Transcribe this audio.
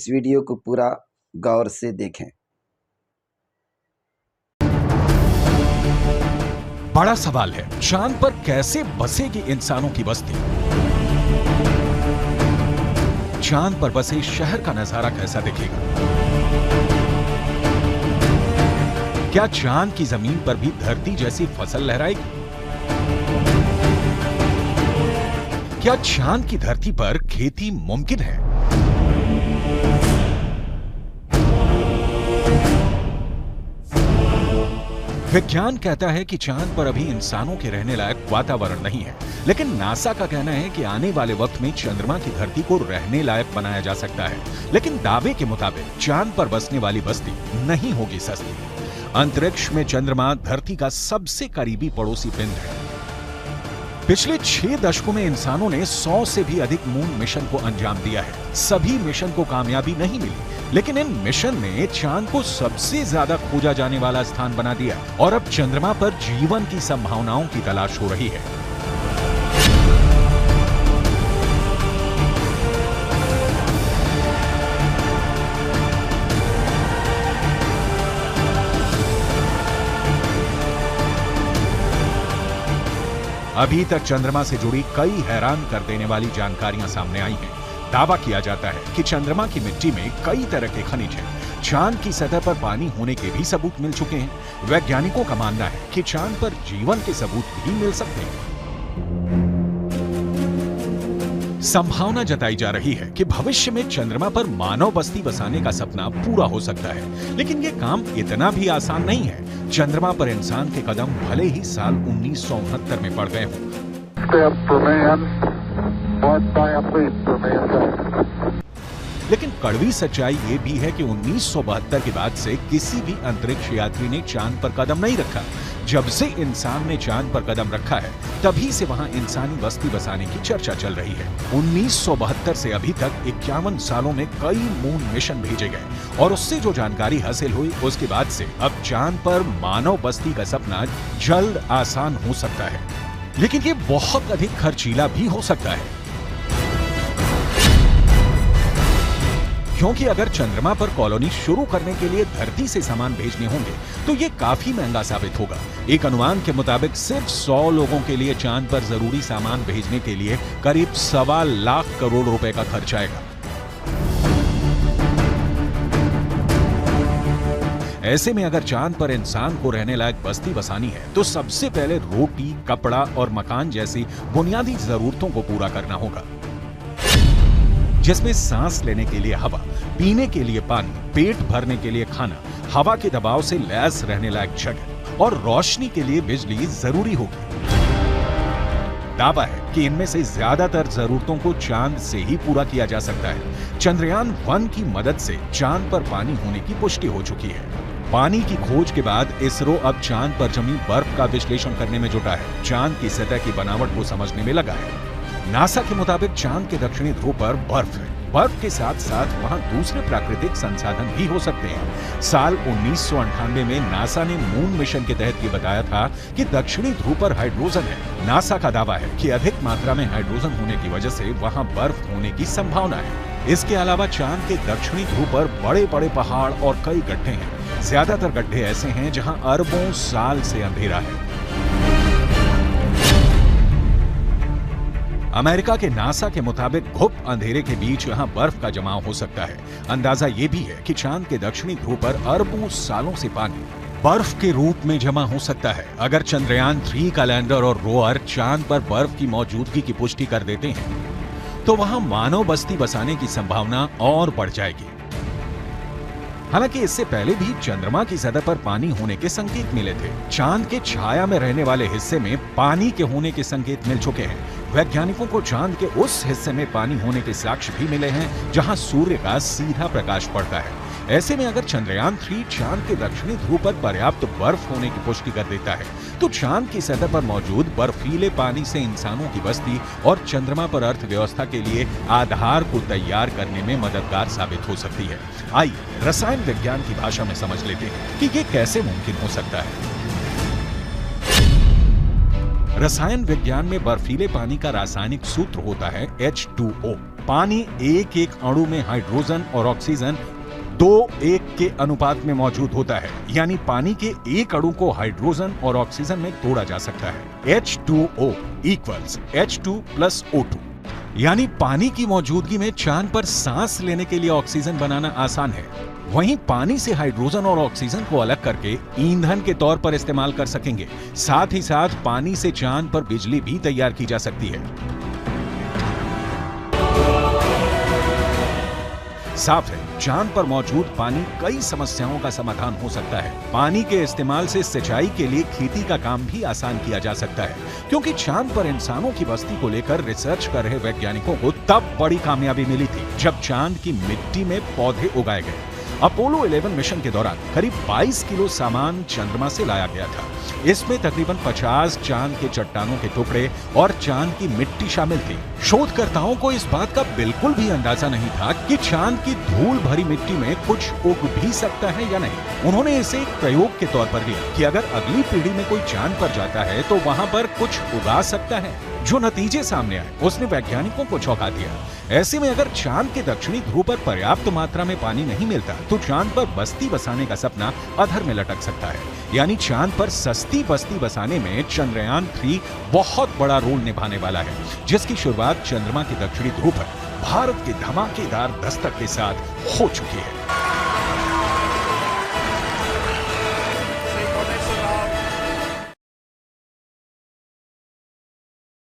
इस वीडियो को पूरा गौर से देखें। बड़ा सवाल है, चांद पर कैसे बसेगी इंसानों की बस्ती? चांद पर बसे शहर का नजारा कैसा दिखेगा? क्या चांद की जमीन पर भी धरती जैसी फसल लहराएगी? क्या चांद की धरती पर खेती मुमकिन है? विज्ञान कहता है कि चांद पर अभी इंसानों के रहने लायक वातावरण नहीं है, लेकिन नासा का कहना है कि आने वाले वक्त में चंद्रमा की धरती को रहने लायक बनाया जा सकता है। लेकिन दावे के मुताबिक चांद पर बसने वाली बस्ती नहीं होगी सस्ती। अंतरिक्ष में चंद्रमा धरती का सबसे करीबी पड़ोसी पिंड है। पिछले 6 दशकों में इंसानों ने 100 से भी अधिक मून मिशन को अंजाम दिया है। सभी मिशन को कामयाबी नहीं मिली, लेकिन इन मिशन ने चांद को सबसे ज्यादा खोजा जाने वाला स्थान बना दिया और अब चंद्रमा पर जीवन की संभावनाओं की तलाश हो रही है। अभी तक चंद्रमा से जुड़ी कई हैरान कर देने वाली जानकारियां सामने आई हैं। दावा किया जाता है कि चंद्रमा की मिट्टी में कई तरह के खनिज हैं। चांद की सतह पर पानी होने के भी सबूत मिल चुके हैं। वैज्ञानिकों का मानना है कि चांद पर जीवन के सबूत भी मिल सकते हैं। संभावना जताई जा रही है कि भविष्य में चंद्रमा पर मानव बस्ती बसाने का सपना पूरा हो सकता है, लेकिन यह काम इतना भी आसान नहीं है। चंद्रमा पर इंसान के कदम भले ही साल 1969 में पड़ गए हों, लेकिन कड़वी सच्चाई ये भी है कि 1972 के बाद से किसी भी अंतरिक्ष यात्री ने चांद पर कदम नहीं रखा। जब से इंसान ने चांद पर कदम रखा है, तभी से वहां इंसानी बस्ती बसाने की चर्चा चल रही है। 1972 से अभी तक 51 सालों में कई मून मिशन भेजे गए और उससे जो जानकारी हासिल हुई, उसके बाद से अब चांद पर मानव बस्ती का सपना जल्द आसान हो सकता है, लेकिन ये बहुत अधिक खर्चीला भी हो सकता है। क्योंकि अगर चंद्रमा पर कॉलोनी शुरू करने के लिए धरती से सामान भेजने होंगे तो ये काफी महंगा साबित होगा। एक अनुमान के मुताबिक सिर्फ 100 लोगों के लिए चांद पर जरूरी सामान भेजने के लिए करीब 1.25 लाख करोड़ रुपए का खर्च आएगा। ऐसे में अगर चांद पर इंसान को रहने लायक बस्ती बसानी है तो सबसे पहले रोटी, कपड़ा और मकान जैसी बुनियादी जरूरतों को पूरा करना होगा, जिसमें सांस लेने के लिए हवा, पीने के लिए पानी, पेट भरने के लिए खाना, हवा के दबाव से लैस रहने लायक जगह और रोशनी के लिए बिजली जरूरी होगी। दावा है कि इनमें से ज्यादातर जरूरतों को चांद से ही पूरा किया जा सकता है। चंद्रयान 1 की मदद से चांद पर पानी होने की पुष्टि हो चुकी है। पानी की खोज के बाद इसरो अब चांद पर जमी बर्फ का विश्लेषण करने में जुटा है। चांद की सतह की बनावट को समझने में लगा है। नासा के मुताबिक चांद के दक्षिणी ध्रुव पर बर्फ है। बर्फ के साथ साथ वहां दूसरे प्राकृतिक संसाधन भी हो सकते हैं। साल 1998 में नासा ने मून मिशन के तहत ये बताया था कि दक्षिणी ध्रुव पर हाइड्रोजन है। नासा का दावा है कि अधिक मात्रा में हाइड्रोजन होने की वजह से वहां बर्फ होने की संभावना है। इसके अलावा चांद के दक्षिणी ध्रुव पर बड़े बड़े पहाड़ और कई गड्ढे हैं। ज्यादातर गड्ढे ऐसे हैं जहां अरबों साल से अंधेरा है। अमेरिका के नासा के मुताबिक घुप अंधेरे के बीच यहां बर्फ का जमाव हो सकता है। अंदाजा यह भी है कि चांद के दक्षिणी ध्रुव पर अरबों सालों से पानी बर्फ के रूप में जमा हो सकता है। अगर चंद्रयान 3 का लैंडर और रोअर चांद पर बर्फ की मौजूदगी की पुष्टि कर देते हैं तो वहां मानव बस्ती बसाने की संभावना और बढ़ जाएगी। हालांकि इससे पहले भी चंद्रमा की सतह पर पानी होने के संकेत मिले थे। चांद के छाया में रहने वाले हिस्से में पानी के होने के संकेत मिल चुके हैं। वैज्ञानिकों को चांद के उस हिस्से में पानी होने के साक्ष्य भी मिले हैं जहां सूर्य का सीधा प्रकाश पड़ता है। ऐसे में अगर चंद्रयान 3 चांद के दक्षिणी ध्रुव पर पर्याप्त बर्फ होने की पुष्टि कर देता है तो चांद की सतह पर मौजूद बर्फीले पानी से इंसानों की बस्ती और चंद्रमा पर अर्थव्यवस्था के लिए आधार को तैयार करने में मददगार साबित हो सकती है। आइए रसायन विज्ञान की भाषा में समझ लेते हैं कि ये कैसे मुमकिन हो सकता है। रसायन विज्ञान में बर्फीले पानी का रासायनिक सूत्र होता है H2O। पानी एक एक अणु में हाइड्रोजन और ऑक्सीजन 2:1 के अनुपात में मौजूद होता है, यानी पानी के एक अणु को हाइड्रोजन और ऑक्सीजन में तोड़ा जा सकता है। H2O equals H2 plus O2, यानी पानी की मौजूदगी में चांद पर सांस लेने के लिए ऑक्सीजन बनाना आसान है। वहीं पानी से हाइड्रोजन और ऑक्सीजन को अलग करके ईंधन के तौर पर इस्तेमाल कर सकेंगे। साथ ही साथ पानी से चांद पर बिजली भी तैयार की जा सकती है। साफ है, चांद पर मौजूद पानी कई समस्याओं का समाधान हो सकता है। पानी के इस्तेमाल से सिंचाई के लिए खेती का काम भी आसान किया जा सकता है, क्योंकि चांद पर इंसानों की बस्ती को लेकर रिसर्च कर रहे वैज्ञानिकों को तब बड़ी कामयाबी मिली थी जब चांद की मिट्टी में पौधे उगाए गए। अपोलो 11 मिशन के दौरान करीब 22 किलो सामान चंद्रमा से लाया गया था। इसमें तकरीबन 50 चांद के चट्टानों के टुकड़े और चांद की मिट्टी शामिल थी। शोधकर्ताओं को इस बात का बिल्कुल भी अंदाजा नहीं था कि चांद की धूल भरी मिट्टी में कुछ उग भी सकता है या नहीं। उन्होंने इसे एक प्रयोग के तौर पर लिया कि अगर अगली पीढ़ी में कोई चांद पर जाता है तो वहां पर कुछ उगा सकता है। जो नतीजे सामने आए उसने वैज्ञानिकों को चौंका दिया। ऐसे में अगर चांद के दक्षिणी ध्रुव पर पर्याप्त मात्रा में पानी नहीं मिलता तो चांद पर बस्ती बसाने का सपना अधर में लटक सकता है। यानी चांद पर सस्ती बस्ती बसाने में चंद्रयान 3 बहुत बड़ा रोल निभाने वाला है, जिसकी शुरुआत चंद्रमा के दक्षिणी ध्रुव पर भारत के धमाकेदार दस्तक के साथ हो चुकी है।